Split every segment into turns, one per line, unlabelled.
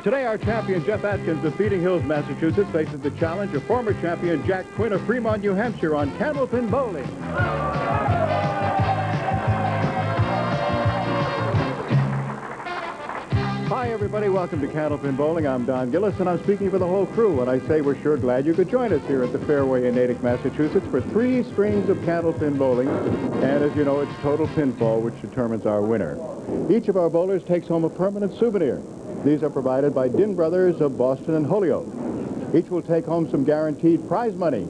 Today, our champion, Jeff Atkins of Feeding Hills, Massachusetts, faces the challenge of former champion Jack Quinn of Fremont, New Hampshire, on Candlepin bowling. Hi, everybody. Welcome to Candlepin Bowling. I'm Don Gillis, and I'm speaking for the whole crew when I say we're sure glad you could join us here at the Fairway in Natick, Massachusetts for 3 strings of Candlepin bowling. And as you know, it's total pinfall, which determines our winner. Each of our bowlers takes home a permanent souvenir. These are provided by Din Brothers of Boston and Holyoke. Each will take home some guaranteed prize money.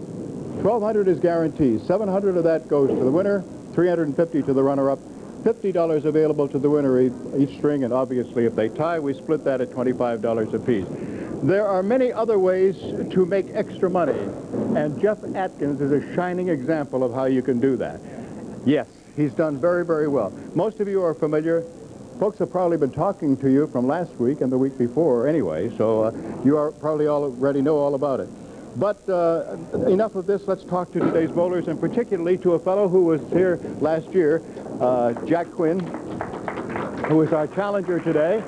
$1,200 is guaranteed. $700 of that goes to the winner, $350 to the runner-up, $50 available to the winner each string, and obviously if they tie, we split that at $25 apiece. There are many other ways to make extra money, and Jeff Atkins is a shining example of how you can do that. Yes, he's done very, very well. Most of you are familiar. Folks have probably been talking to you from last week and the week before anyway, so you are probably already know all about it. But enough of this. Let's talk to today's bowlers, and particularly to a fellow who was here last year, Jack Quinn, who is our challenger today.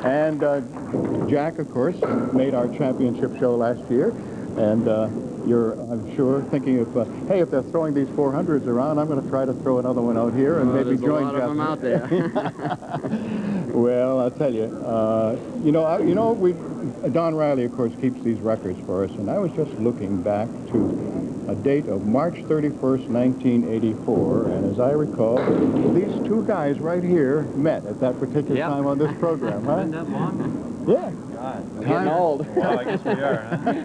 And Jack, of course, made our championship show last year, and you're, I'm sure, thinking of, hey, if they're throwing these 400s around, I'm going to try to throw another one out here and maybe join Jeff.
There's a lot of them out there.
Well, I'll tell you, Don Riley, of course, keeps these records for us, and I was just looking back to a date of March 31st, 1984, and as I recall, these two guys right here met at that particular time on this program, huh?
Been that long?
Yeah.
We're getting old.
Well, I guess we are, huh? Like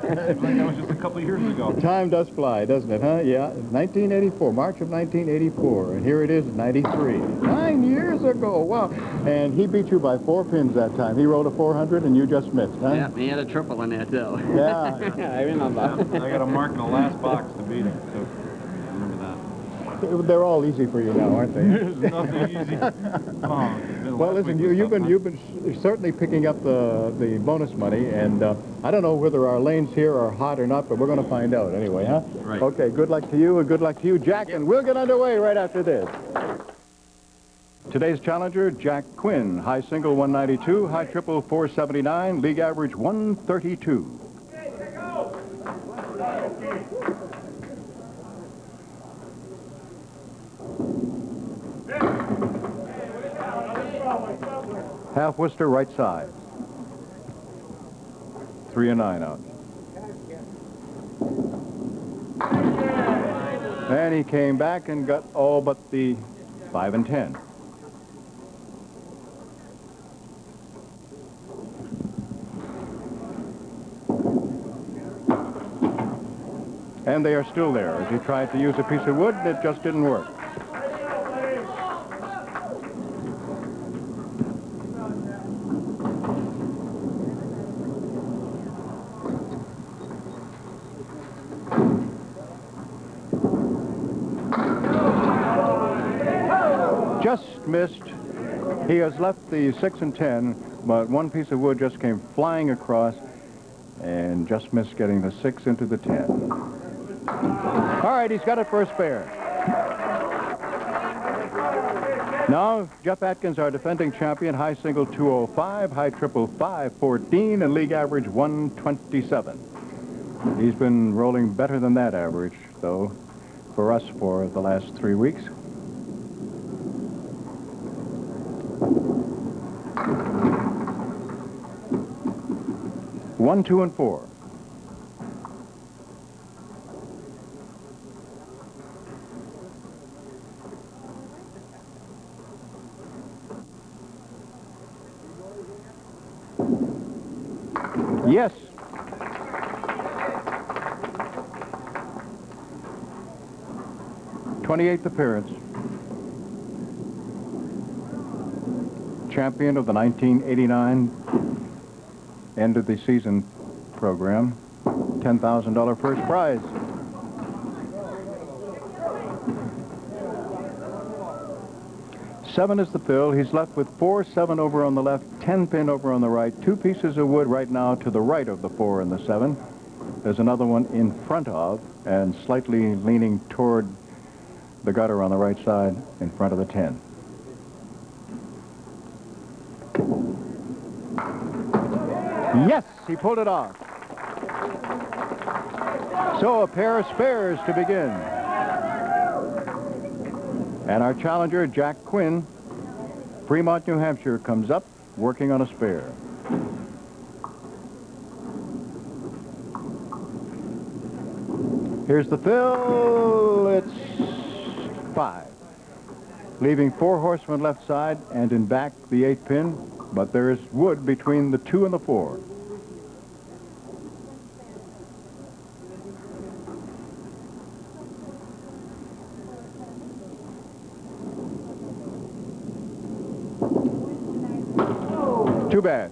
that was just a couple of years ago.
Time does fly, doesn't it, huh? Yeah, 1984, March of 1984, and here it is, 93. 9 years ago, wow. And he beat you by 4 pins that time. He rolled a 400 and you just missed, huh?
Yeah, he had a triple in there, too.
Yeah.
Yeah, I remember.
Yeah, I got a mark in the last box to beat him, so remember that.
They're all easy for you now, aren't they?
There's nothing easy.
Well, listen, you've been certainly picking up the bonus money, and I don't know whether our lanes here are hot or not, but we're going to find out anyway, huh?
Right.
Okay, good luck to you, and good luck to you, Jack, and we'll get underway right after this. Today's challenger, Jack Quinn, high single 192, high triple 479, league average 132. Half Worcester, right side. 3 and 9 out. And he came back and got all but the 5 and 10. And they are still there as he tried to use a piece of wood, and it just didn't work. Just missed. He has left the 6 and 10, but one piece of wood just came flying across and just missed getting the 6 into the 10. All right, he's got it for a spare. Now, Jeff Atkins, our defending champion, high single 205, high triple 514, and league average 127. He's been rolling better than that average, though, for us for the last 3 weeks. One, 2, and 4. Yes. '28th appearance. Champion of the 1989 end of the season program. $10,000 first prize. Seven is the fill. He's left with 4, 7 over on the left, 10 pin over on the right, 2 pieces of wood right now to the right of the 4 and the 7. There's another one in front of and slightly leaning toward the gutter on the right side in front of the 10. Yes, he pulled it off. So a pair of spares to begin. And our challenger, Jack Quinn, Fremont, New Hampshire, comes up working on a spare. Here's the fill. It's 5. Leaving 4 horsemen left side and in back the 8 pin, but there is wood between the 2 and the 4. Too bad.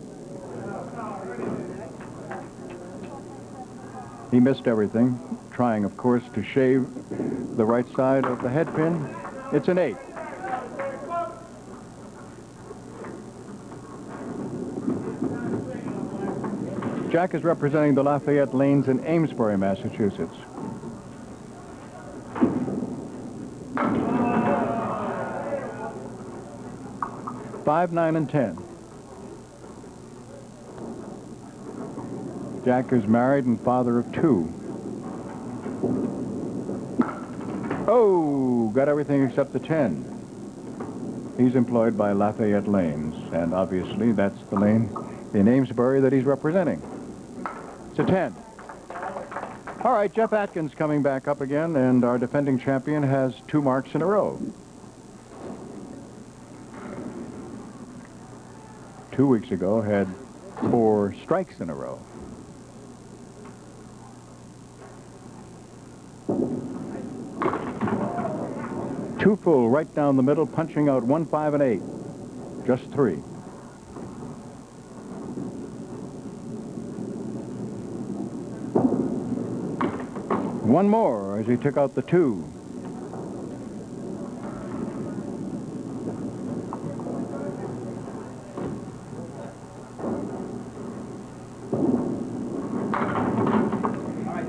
He missed everything, trying, of course, to shave the right side of the head pin. It's an 8. Jack is representing the Lafayette Lanes in Amesbury, Massachusetts. Five, 9, and 10. Jack is married and father of 2. Oh, got everything except the 10. He's employed by Lafayette Lanes, and obviously that's the lane in Amesbury that he's representing. It's a 10. All right, Jeff Atkins coming back up again, and our defending champion has 2 marks in a row. 2 weeks ago had 4 strikes in a row. Two full right down the middle, punching out 1, 5, and 8. Just 3. One more as he took out the 2.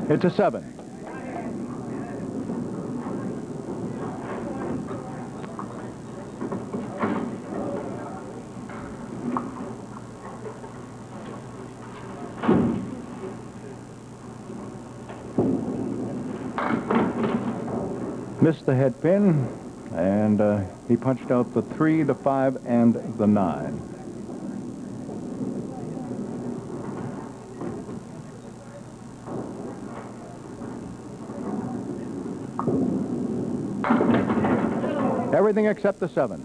It's a 7. Missed the head pin, and he punched out the 3, the 5, and the 9. Everything except the 7.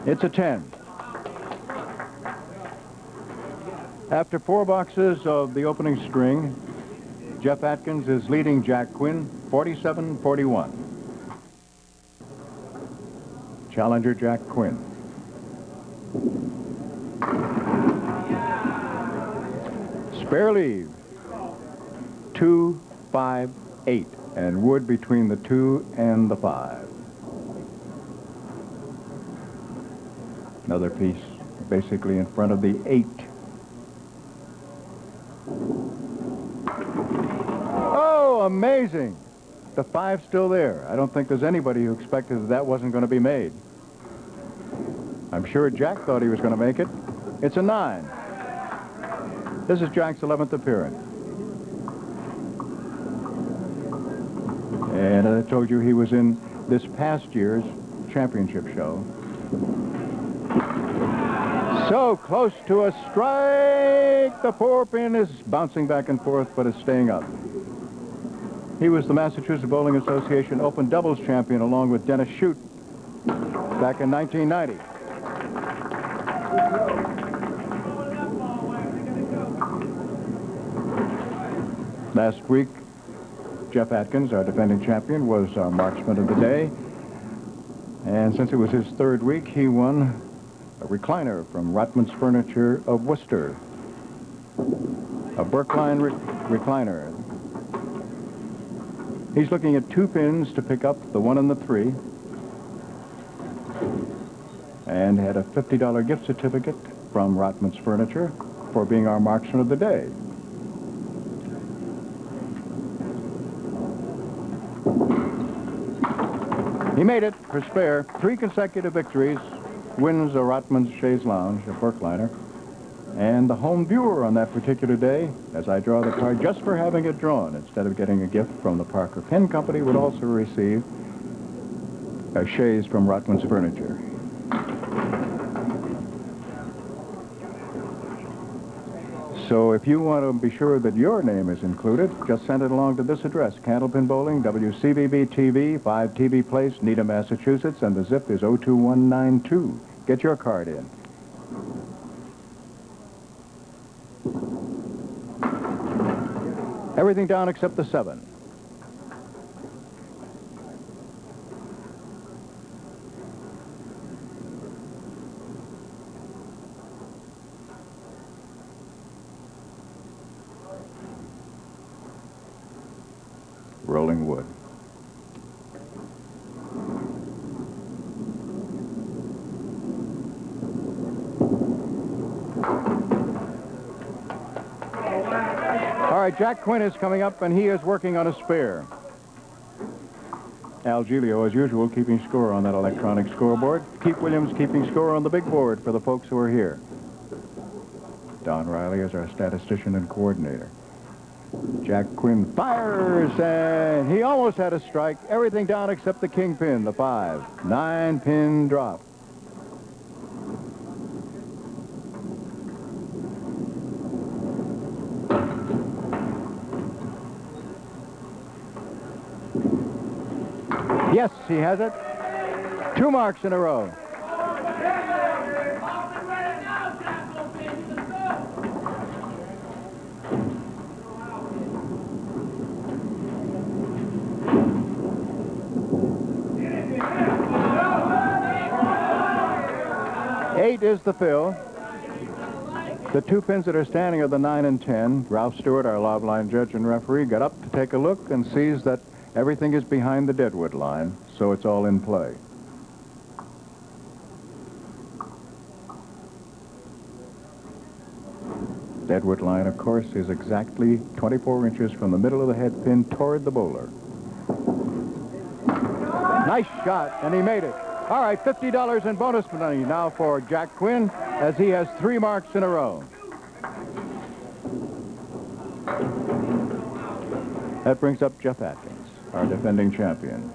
It's a 10. After 4 boxes of the opening string, Jeff Atkins is leading Jack Quinn 47-41. Challenger Jack Quinn. Spare leave. 2, 5, 8, and wood between the 2 and the 5. Another piece basically in front of the 8. Oh, amazing. The 5's still there. I don't think there's anybody who expected that that wasn't going to be made. I'm sure Jack thought he was going to make it. It's a 9. This is Jack's 11th appearance. And I told you he was in this past year's championship show. So close to a strike. The 4-pin is bouncing back and forth, but is staying up. He was the Massachusetts Bowling Association Open Doubles champion along with Dennis Shute back in 1990. Last week, Jeff Atkins, our defending champion, was our marksman of the day. And since it was his 3rd week, he won a recliner from Rotman's Furniture of Worcester. A Brookline recliner. He's looking at 2 pins to pick up the 1 and the 3. And had a $50 gift certificate from Rotman's Furniture for being our marksman of the day. He made it for spare. 3 consecutive victories. Wins the Rotman's Chaise Lounge, a Berkliner. And the home viewer on that particular day, as I draw the card, just for having it drawn, instead of getting a gift from the Parker Pen Company, would also receive a chaise from Rotman's Furniture. So if you want to be sure that your name is included, just send it along to this address, Candlepin Bowling, WCVB TV, 5 TV Place, Needham, Massachusetts, and the zip is 02192. Get your card in. Everything down except the 7. Rolling wood. All right, Jack Quinn is coming up, and he is working on a spare. Al Giglio, as usual, keeping score on that electronic scoreboard. Keith Williams keeping score on the big board for the folks who are here. Don Riley is our statistician and coordinator. Jack Quinn fires, and he almost had a strike. Everything down except the kingpin, the 5. 9-pin drop. Yes, he has it. 2 marks in a row. Eight is the fill. The 2 pins that are standing are the 9 and 10. Ralph Stewart, our lob line judge and referee, got up to take a look and sees that everything is behind the deadwood line, so it's all in play. Deadwood line, of course, is exactly 24 inches from the middle of the head pin toward the bowler. Nice shot, and he made it. All right, $50 in bonus money now for Jack Quinn, as he has 3 marks in a row. That brings up Jeff Atkins, our defending champion.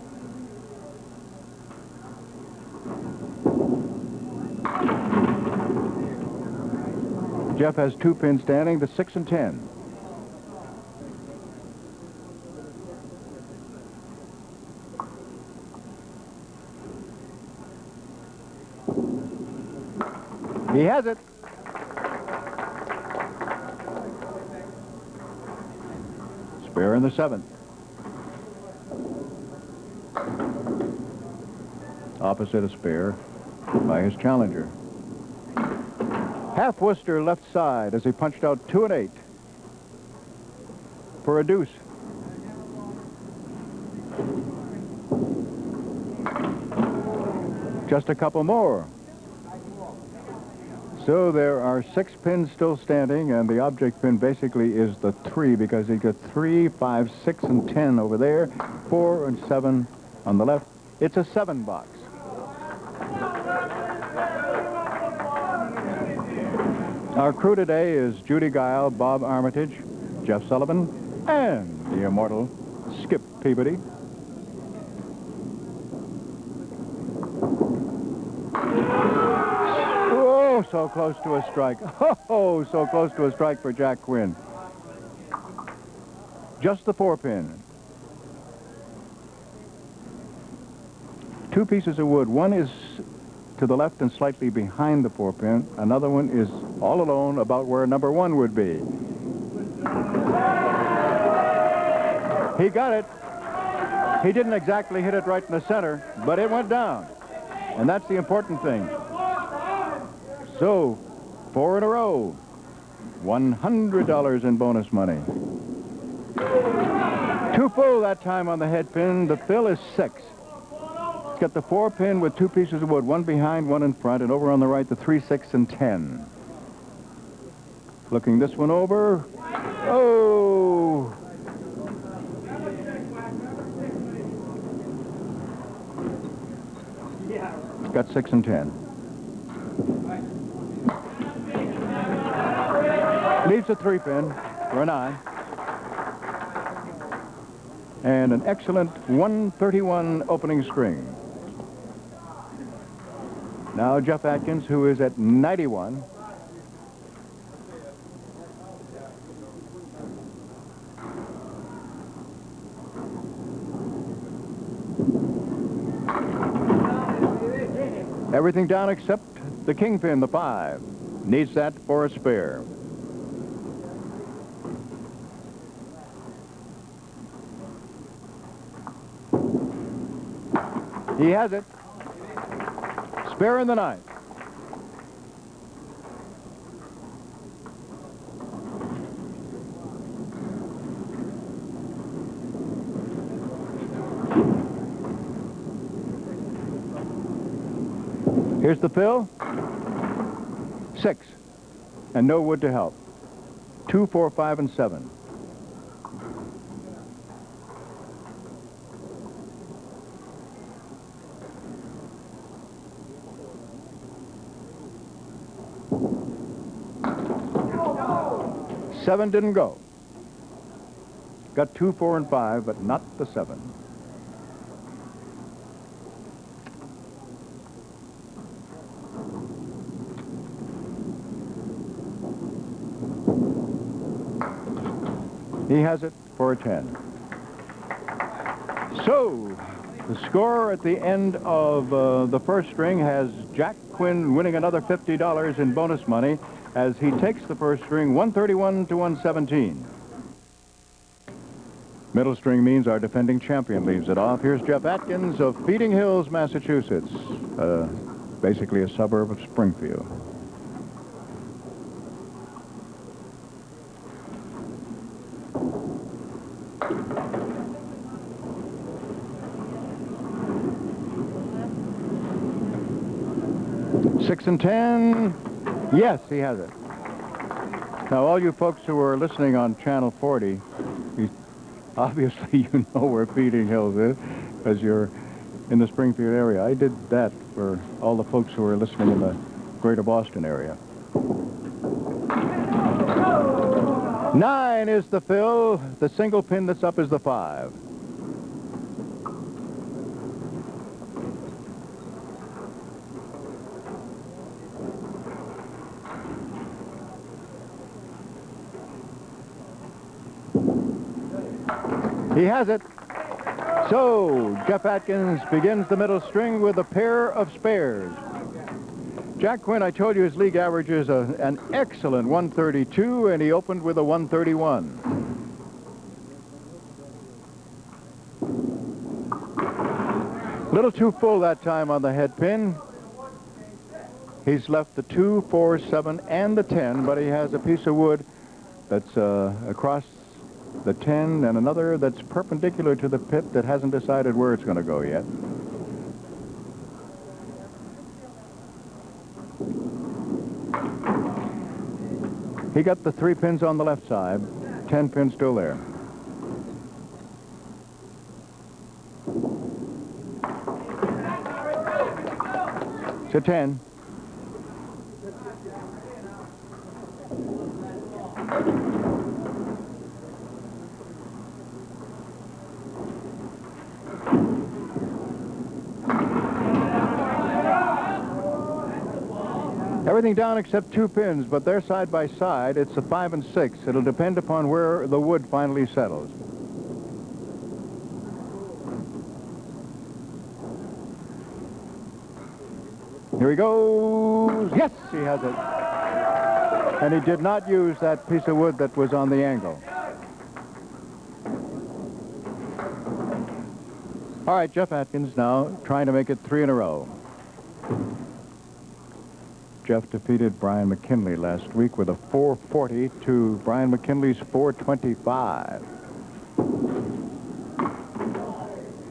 Jeff has 2 pins standing, the 6 and 10. He has it. Spare in the 7th. Opposite a spare by his challenger. Half Worcester left side as he punched out 2 and 8 for a deuce. Just a couple more. So there are 6 pins still standing, and the object pin basically is the 3, because he got 3, 5, 6, and 10 over there, 4 and 7 on the left. It's a 7 box. Our crew today is Judy Guile, Bob Armitage, Jeff Sullivan, and the immortal Skip Peabody. Oh, so close to a strike. Oh, so close to a strike for Jack Quinn. Just the 4 pin. 2 pieces of wood. One is to the left and slightly behind the 4 pin. Another one is all alone about where number 1 would be. He got it. He didn't exactly hit it right in the center, but it went down. And that's the important thing. So, 4 in a row. $100 in bonus money. 2 full that time on the head pin. The fill is 6. It's got the 4 pin with 2 pieces of wood, 1 behind, 1 in front, and over on the right, the 3, 6, and 10. Looking this one over. Oh! got 6 and 10. Leaves a 3-pin for a 9. And an excellent 131 opening string. Now Jeff Atkins, who is at 91. Everything down except the kingpin, the 5. Needs that for a spare. He has it. Spare in the 9th. Here's the fill. 6. And no wood to help. 2, 4, 5, and 7. Seven didn't go. Got 2, 4, and 5, but not the 7. He has it for a 10. So, the score at the end of the first string has Jack Quinn winning another $50 in bonus money as he takes the first string 131 to 117. Middle string means our defending champion leaves it off. Here's Jeff Atkins of Feeding Hills, Massachusetts, basically a suburb of Springfield. Six and 10. Yes, he has it. Now, all you folks who are listening on Channel 40, obviously you know where Feeding Hills is because you're in the Springfield area. I did that for all the folks who are listening in the greater Boston area. 9 is the fill. The single pin that's up is the 5. He has it. So, Jeff Atkins begins the middle string with a pair of spares. Jack Quinn, I told you his league average is an excellent 132, and he opened with a 131. A little too full that time on the head pin. He's left the 2, 4, 7, and the 10, but he has a piece of wood that's across the 10 and another that's perpendicular to the pit that hasn't decided where it's going to go yet. He got the 3 pins on the left side, 10 pins still there. It's a 10. Everything down except 2 pins, but they're side by side. It's a 5 and 6. It'll depend upon where the wood finally settles. Here he goes. Yes, he has it. And he did not use that piece of wood that was on the angle. All right, Jeff Atkins now trying to make it 3 in a row. Jeff defeated Brian McKinley last week with a 440 to Brian McKinley's 425.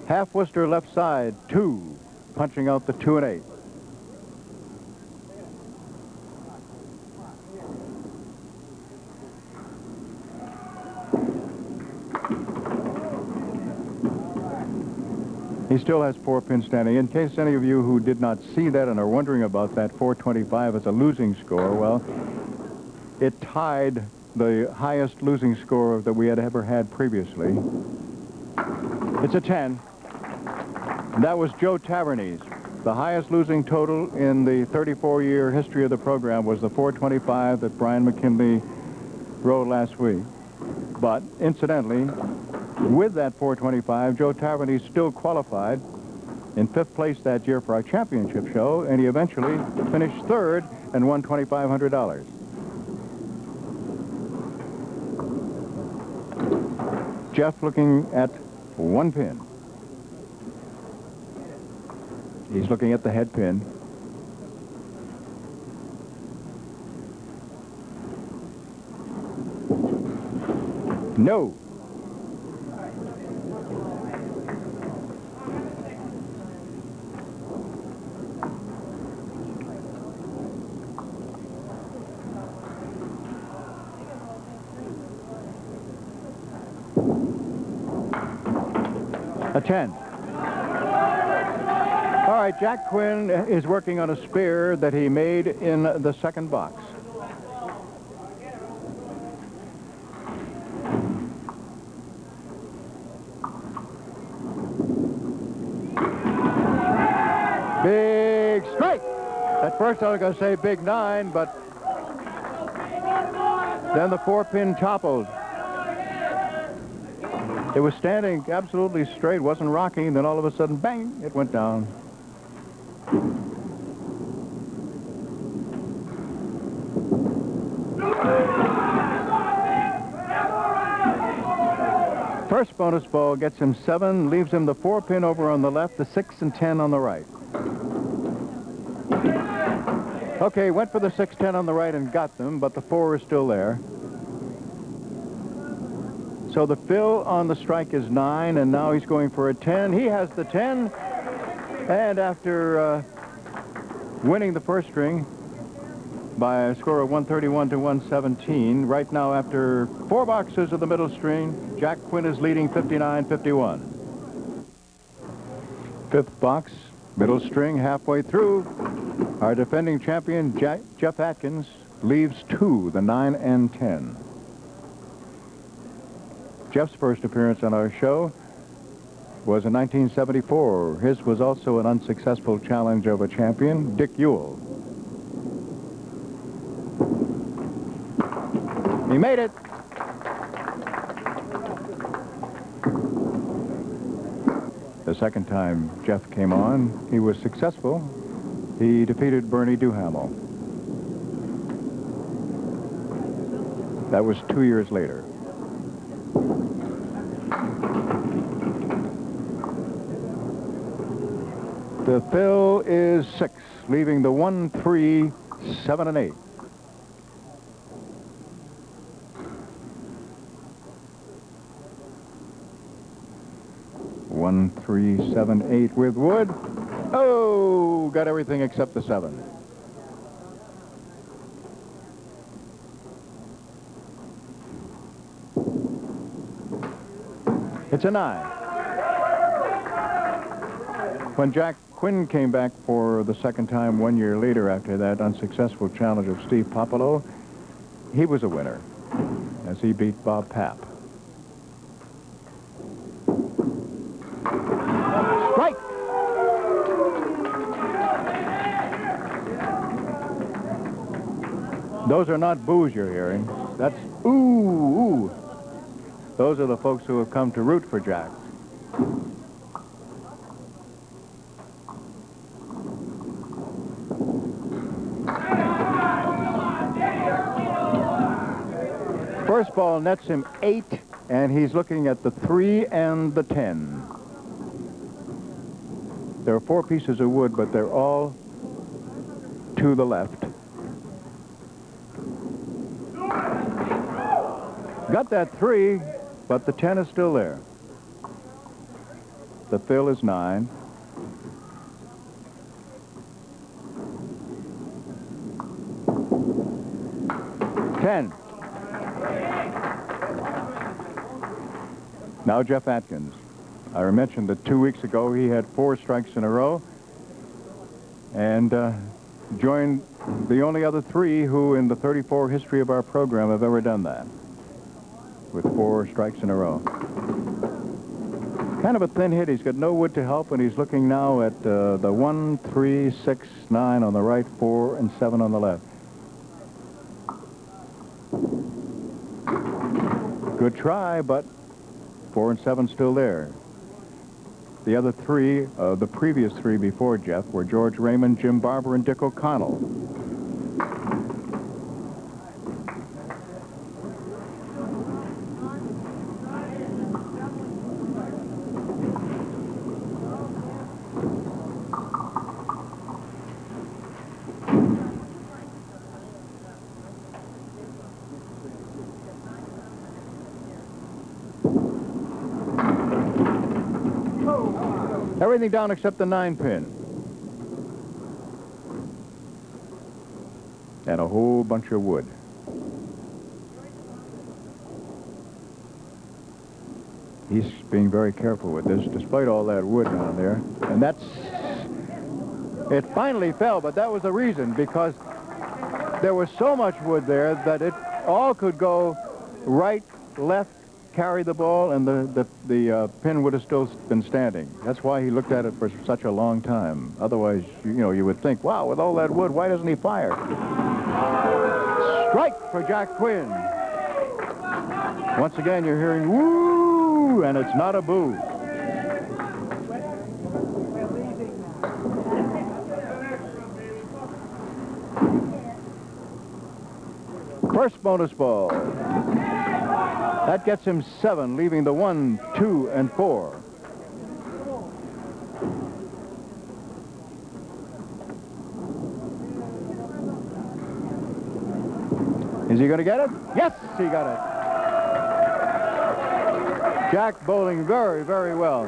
Half Worcester left side, 2, punching out the 2 and 8. He still has 4 pins standing. In case any of you who did not see that and are wondering about that 425 as a losing score, well, it tied the highest losing score that we had ever had previously. It's a 10. And that was Joe Taverney's. The highest losing total in the 34-year history of the program was the 425 that Brian McKinley rode last week. But incidentally, with that 425, Joe Taverney still qualified in 5th place that year for our championship show, and he eventually finished 3rd and won $2,500. Jeff looking at 1 pin. He's looking at the head pin. No. A 10. All right, Jack Quinn is working on a spear that he made in the 2nd box. Big strike! At first I was going to say big 9, but then the 4-pin toppled. It was standing absolutely straight, wasn't rocking, then all of a sudden, bang, it went down. First bonus ball gets him 7, leaves him the 4-pin over on the left, the 6 and 10 on the right. Okay, went for the 6, 10 on the right and got them, but the 4 is still there. So the fill on the strike is 9, and now he's going for a 10. He has the 10, and after winning the first string by a score of 131 to 117, right now after 4 boxes of the middle string, Jack Quinn is leading 59-51. 5th box, middle string, halfway through. Our defending champion, Jeff Atkins, leaves 2, the 9 and 10. Jeff's first appearance on our show was in 1974. His was also an unsuccessful challenge of a champion, Dick Ewell. He made it. The second time Jeff came on, he was successful. He defeated Bernie Duhamel. That was 2 years later. The fill is 6, leaving the 1, 3, 7, and 8. One, 3, 7, 8 with wood. Oh, got everything except the 7. It's a 9. When Jack Quinn came back for the second time 1 year later after that unsuccessful challenge of Steve Popolo, he was a winner as he beat Bob Papp. Strike! Those are not boos you're hearing. That's ooh, ooh. Those are the folks who have come to root for Jack. First ball nets him 8, and he's looking at the 3 and the 10. There are 4 pieces of wood, but they're all to the left. Got that 3, but the 10 is still there. The fill is 9. Ten. Now Jeff Atkins. I mentioned that 2 weeks ago he had 4 strikes in a row and joined the only other 3 who in the 34 history of our program have ever done that, with 4 strikes in a row. Kind of a thin hit. He's got no wood to help, and he's looking now at the 1, 3, 6, 9 on the right, 4, and 7 on the left. Good try, but 4 and 7 still there. The other 3, the previous 3 before Jeff, were George Raymond, Jim Barber, and Dick O'Connell. Everything down except the 9-pin. And a whole bunch of wood. He's being very careful with this, despite all that wood down there. And that's... It finally fell, but that was the reason, because there was so much wood there that it all could go right, left, carry the ball, and the pin would have still been standing. That's why he looked at it for such a long time. Otherwise, you know, you would think, wow, with all that wood, why doesn't he fire? Strike for Jack Quinn. Once again, you're hearing woo, and it's not a boo. First bonus ball. That gets him 7, leaving the 1, 2, and 4. Is he going to get it? Yes, he got it. Jack bowling very, very well.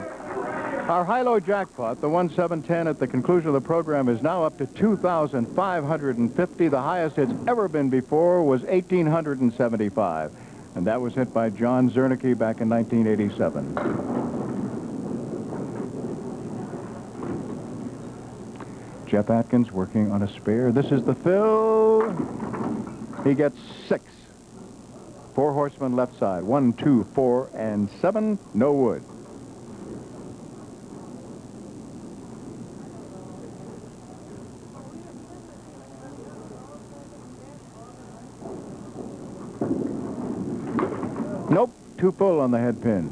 Our high-low jackpot, the 1-7-10 at the conclusion of the program, is now up to $2,550. The highest it's ever been before was $1,875. And that was hit by John Zernicke back in 1987. Jeff Atkins working on a spare. This is the fill. He gets 6. 4 horsemen left side. 1, 2, 4, and 7. No wood. Nope, too full on the head pin.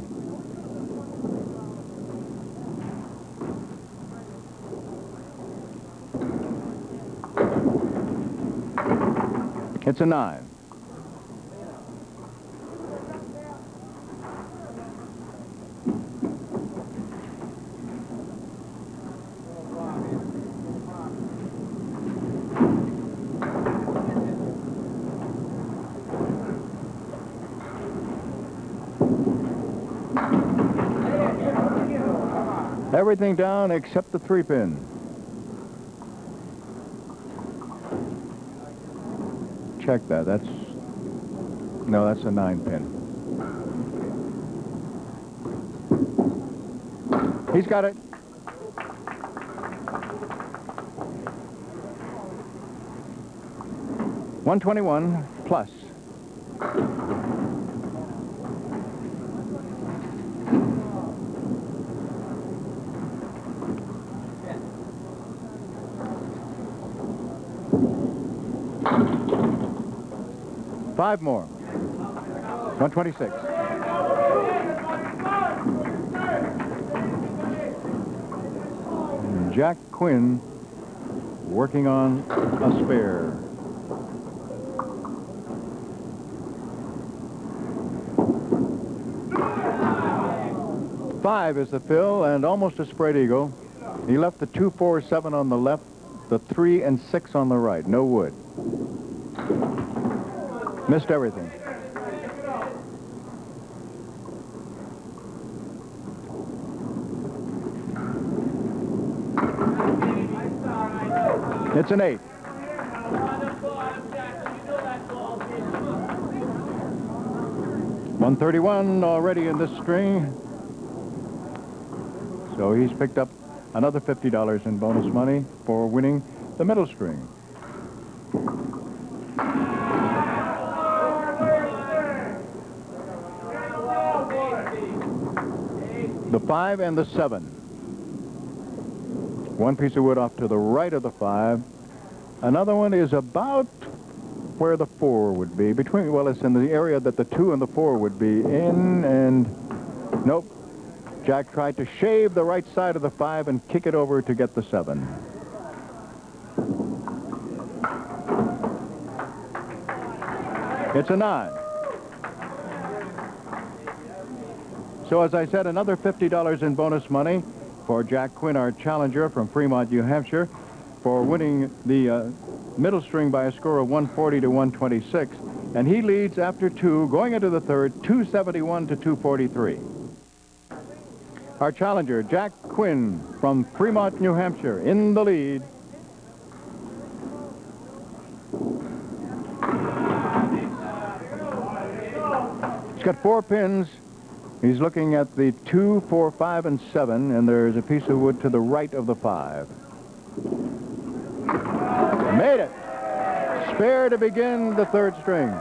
It's a 9. Everything down except the 3-pin. Check that. That's... No, that's a 9-pin. He's got it. $121 plus. Five more. 126. And Jack Quinn working on a spare. Five is the fill, and almost a spread eagle. He left the 2, 4, 7 on the left, the 3 and 6 on the right. No wood. Missed everything. It's an 8. $131 already in this string. So he's picked up another $50 in bonus money for winning the middle string. The 5 and the 7. One piece of wood off to the right of the 5. Another one is about where the 4 would be. Between, well, it's in the area that the 2 and the 4 would be in, and nope. Jack tried to shave the right side of the 5 and kick it over to get the 7. It's a 9. So as I said, another $50 in bonus money for Jack Quinn, our challenger from Fremont, New Hampshire, for winning the middle string by a score of 140 to 126. And he leads after 2, going into the third, 271 to 243. Our challenger, Jack Quinn from Fremont, New Hampshire, in the lead. He's got 4 pins. He's looking at the 2, 4, 5, and 7, and there's a piece of wood to the right of the 5. Made it. Spare to begin the third string.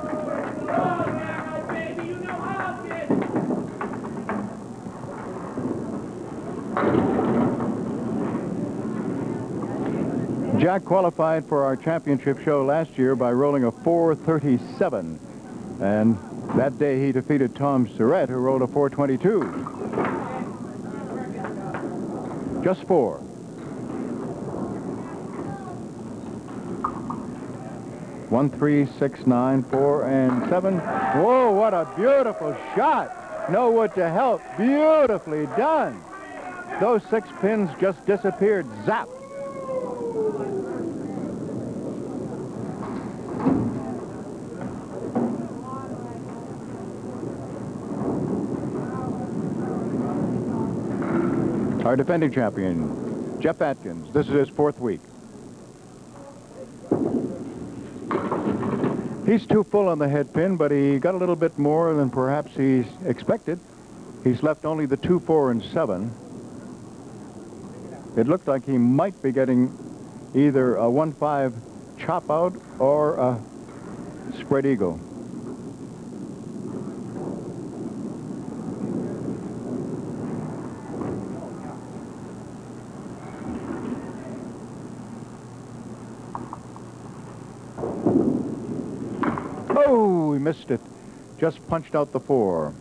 Jack qualified for our championship show last year by rolling a 437, and that day he defeated Tom Surratt, who rolled a 422. Just 4. One, 3, 6, 9, 4, and 7. Whoa, what a beautiful shot. No wood to help. Beautifully done. Those 6 pins just disappeared. Zap. Our defending champion, Jeff Atkins. This is his 4th week. He's too full on the head pin, but he got a little bit more than perhaps he's expected. He's left only the 2, 4, and 7. It looked like he might be getting either a 1-5 chop out or a spread eagle. Oh, he missed it. Just punched out the 4.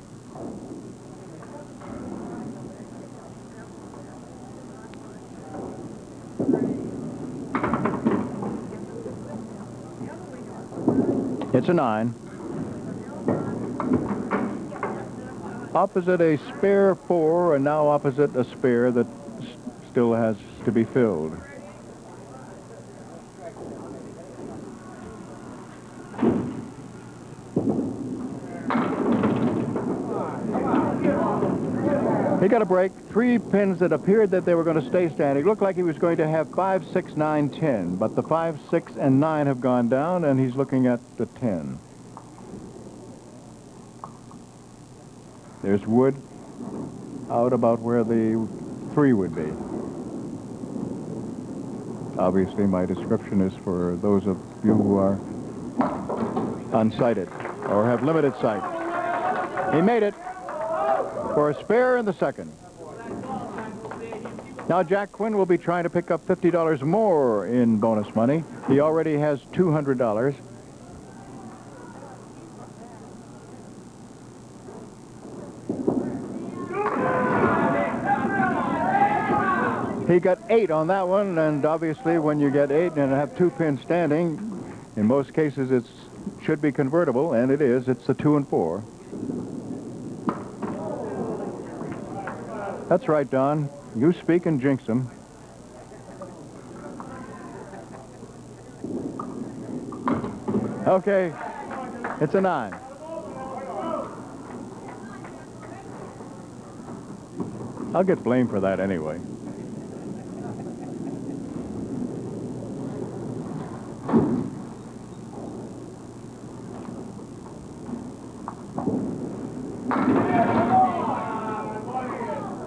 It's a 9. Opposite a spare 4, and now opposite a spare that still has to be filled. He got a break. 3 pins that appeared that they were going to stay standing. Looked like he was going to have 5, 6, 9, 10. But the 5, 6, and 9 have gone down, and he's looking at the 10. There's wood out about where the 3 would be. Obviously, my description is for those of you who are unsighted or have limited sight. He made it for a spare in the second. Now Jack Quinn will be trying to pick up $50 more in bonus money. He already has $200. He got 8 on that one, and obviously when you get 8 and have 2 pins standing, in most cases it should be convertible, and it is. It's the 2 and 4. That's right, Don. You speak and jinx them. Okay, it's a 9. I'll get blamed for that anyway.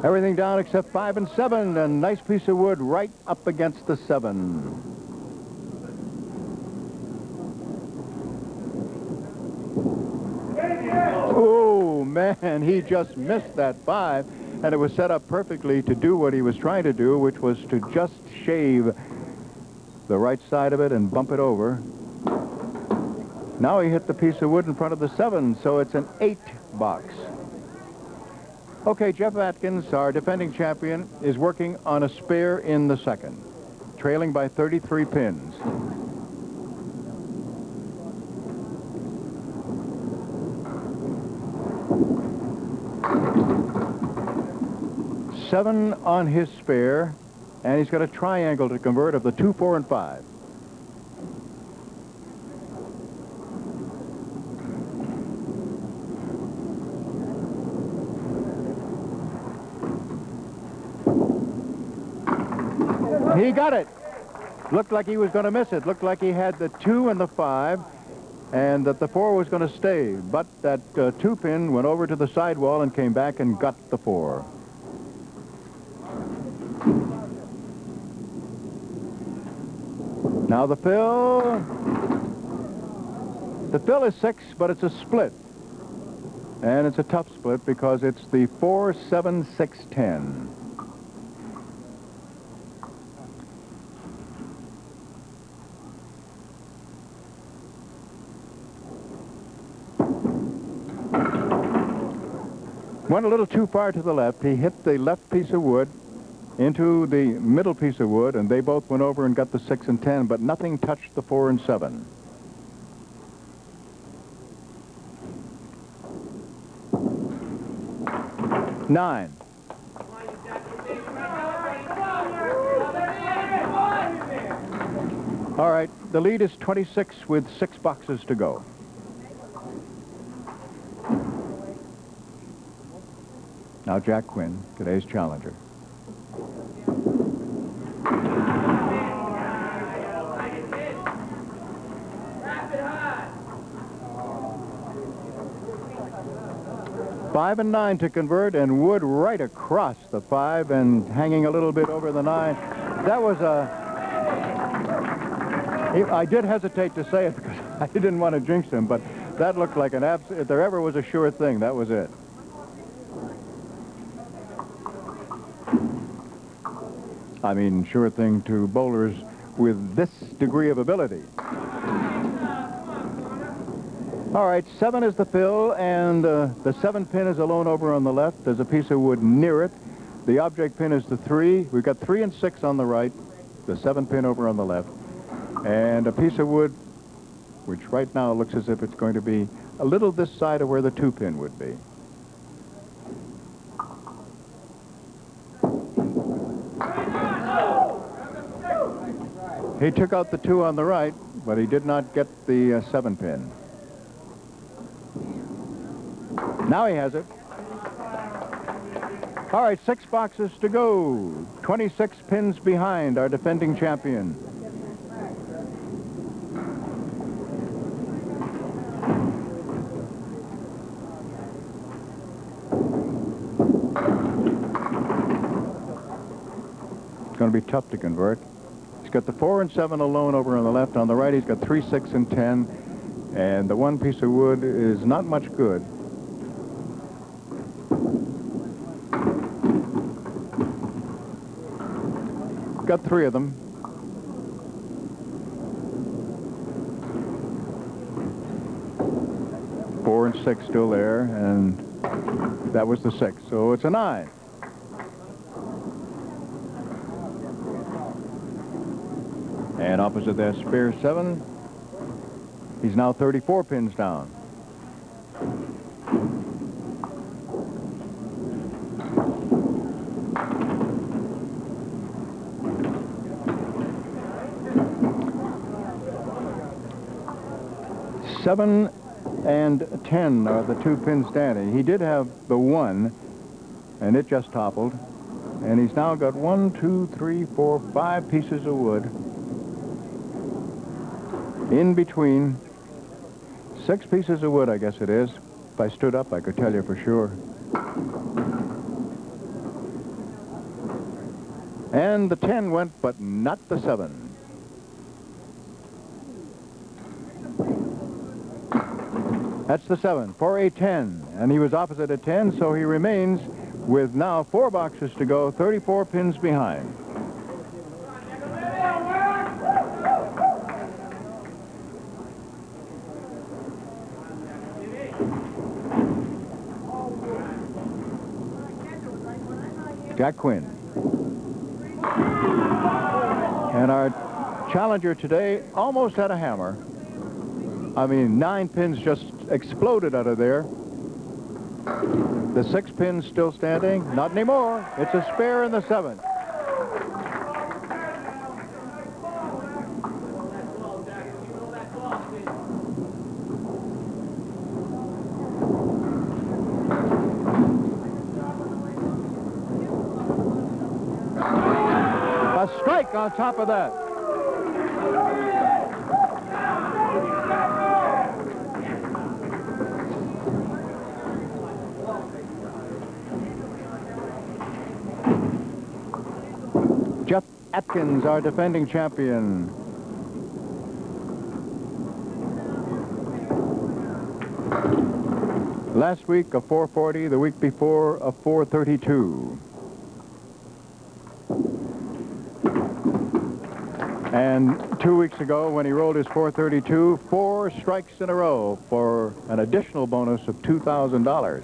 Everything down except 5 and 7, and nice piece of wood right up against the 7. Oh, man, he just missed that 5, and it was set up perfectly to do what he was trying to do, which was to just shave the right side of it and bump it over. Now he hit the piece of wood in front of the 7, so it's an 8 box. Okay, Jeff Atkins, our defending champion, is working on a spare in the second, trailing by 33 pins. Seven on his spare, and he's got a triangle to convert of the 2, 4, and 5. He got it. Looked like he was going to miss it. Looked like he had the 2 and the 5, and that the 4 was going to stay. But that 2 pin went over to the sidewall and came back and got the 4. Now the fill. The fill is 6, but it's a split. And it's a tough split because it's the 4, 7, 6, 10. Went a little too far to the left. He hit the left piece of wood into the middle piece of wood, and they both went over and got the 6 and 10, but nothing touched the 4 and 7. Nine. All right, the lead is 26 with 6 boxes to go. Now Jack Quinn, today's challenger. Five and 9 to convert, and wood right across the 5 and hanging a little bit over the 9. That was I did hesitate to say it because I didn't want to jinx him, but that looked like if there ever was a sure thing, that was it. I mean, sure thing to bowlers with this degree of ability. All right, 7 is the fill, and the 7 pin is alone over on the left. There's a piece of wood near it. The object pin is the 3. We've got 3 and 6 on the right, the 7 pin over on the left, and a piece of wood which right now looks as if it's going to be a little this side of where the 2 pin would be. He took out the 2 on the right, but he did not get the 7 pin. Now he has it. All right, 6 boxes to go. 26 pins behind our defending champion. It's going to be tough to convert. He's got the 4 and 7 alone over on the left. On the right, he's got 3, 6, and 10. And the 1 piece of wood is not much good. Got 3 of them. Four and 6 still there, and that was the 6. So it's a 9. And opposite that spare 7, he's now 34 pins down. Seven and 10 are the 2 pins standing. He did have the 1, and it just toppled. And he's now got 1, 2, 3, 4, 5 pieces of wood in between. 6 pieces of wood, I guess it is. If I stood up, I could tell you for sure. And the 10 went, but not the 7. That's the 7 for a 10. And he was opposite a 10, so he remains with now 4 boxes to go, 34 pins behind. Jack Quinn. And our challenger today almost had a hammer. I mean, 9 pins just exploded out of there. The 6 pins still standing. Not anymore. It's a spare in the 7. A strike on top of that. Jeff Atkins, our defending champion. Last week, a 440. The week before, a 432. And 2 weeks ago, when he rolled his 432, 4 strikes in a row for an additional bonus of $2,000.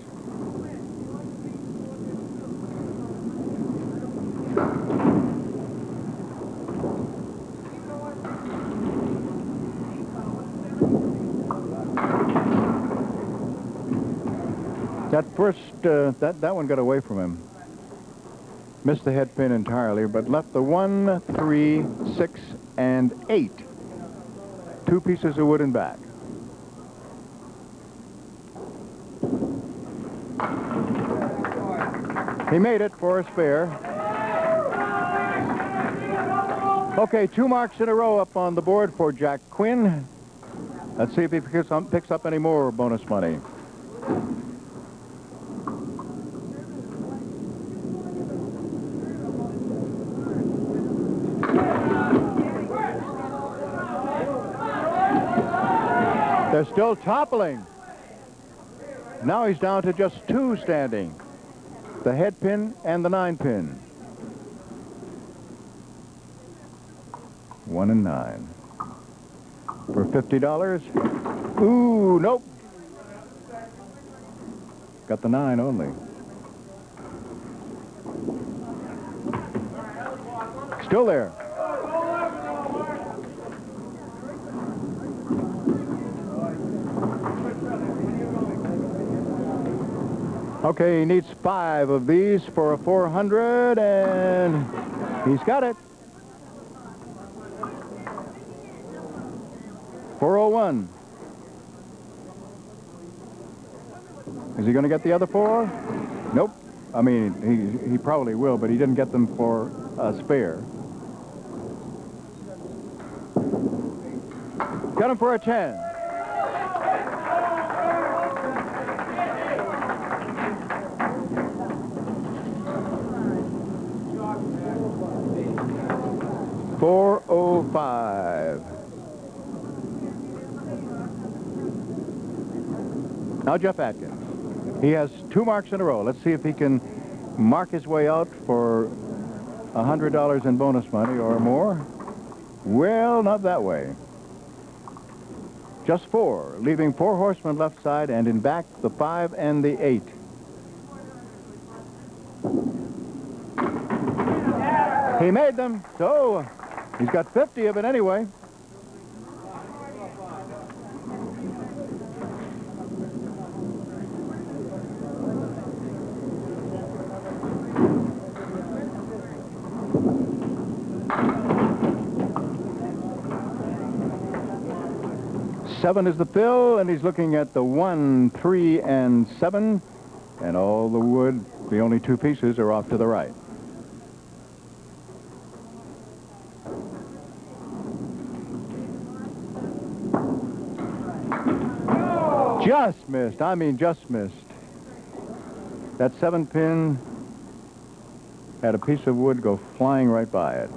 That first, that one got away from him. Missed the head pin entirely, but left the 1, 3, 6, and 8. 2 pieces of wood and back. He made it for a spare. Okay, 2 marks in a row up on the board for Jack Quinn. Let's see if he picks up any more bonus money. They're still toppling. Now he's down to just 2 standing. The head pin and the 9 pin. 1 and 9. For $50. Ooh, nope. Got the 9 only. Still there. Okay, he needs 5 of these for a 400, and he's got it. 401. Is he going to get the other 4? Nope. I mean, he probably will, but he didn't get them for a spare. Got him for a 10. $405. Now Jeff Atkins. He has 2 marks in a row. Let's see if he can mark his way out for $100 in bonus money or more. Well, not that way. Just 4, leaving 4 horsemen left side, and in back the 5 and the 8. He made them, so he's got 50 of it anyway. Seven is the fill, and he's looking at the 1, 3, and 7, and all the wood, the only 2 pieces, are off to the right. Just missed. I mean, just missed. That 7 pin had a piece of wood go flying right by it.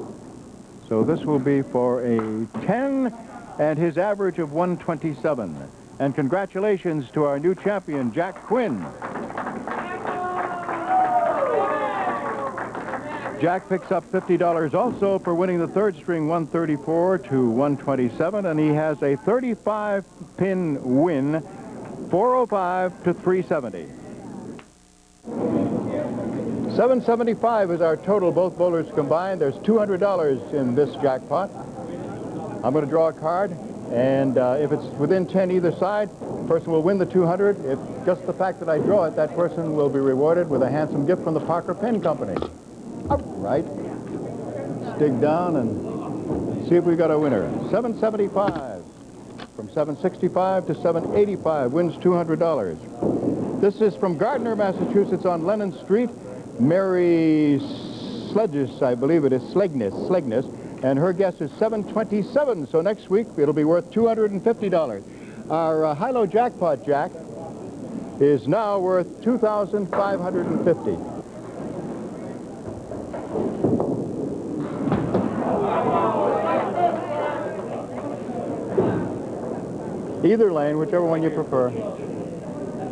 So this will be for a 10 and his average of 127. And congratulations to our new champion, Jack Quinn. Jack picks up $50 also for winning the third string 134 to 127, and he has a 35-pin win, 405 to 370. 775 is our total, both bowlers combined. There's $200 in this jackpot. I'm going to draw a card, and if it's within 10 either side, the person will win the 200. If just the fact that I draw it, that person will be rewarded with a handsome gift from the Parker Pen Company. All right. Let's dig down and see if we got a winner. 775 from 765 to 785 wins $200. This is from Gardner, Massachusetts on Lennon Street. Mary Sledges, I believe it is, Slegnis, and her guess is 727. So next week it'll be worth $250. Our high-low jackpot, Jack, is now worth $2,550. Either lane, whichever one you prefer.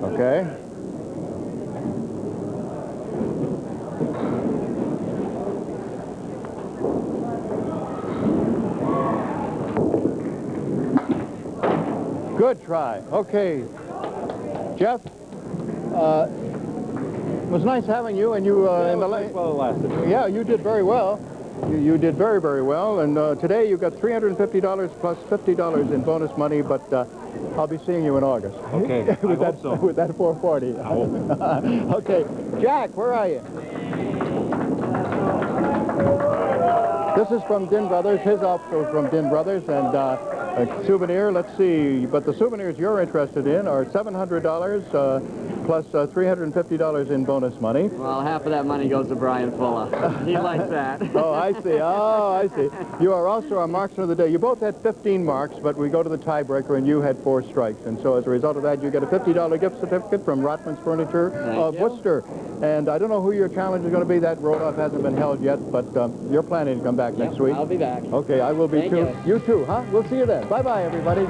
Okay. Good try. Okay. Jeff, it was nice having you, and you in the lane.
Well, it lasted.
Yeah, you did very well. You did very, very well, and today you got $350 plus $50 in bonus money, but I'll be seeing you in August.
Okay,
with
I hope so.
With that 440.
I hope.
Okay, Jack, where are you? This is from Din Brothers, his also from Din Brothers, and a souvenir, let's see, but the souvenirs you're interested in are $700 plus $350 in bonus money.
Well, half of that money goes to Brian Fuller. He likes that.
Oh, I see. Oh, I see. You are also our marksman of the day. You both had 15 marks, but we go to the tiebreaker, and you had 4 strikes. And so as a result of that, you get a $50 gift certificate from Rotman's Furniture of Worcester. And I don't know who your challenge is going to be. That roll-off hasn't been held yet, but you're planning to come back next week.
I'll be back.
Okay, I will be
Thank
too.
you.
You too, huh? We'll see you then. Bye-bye, everybody.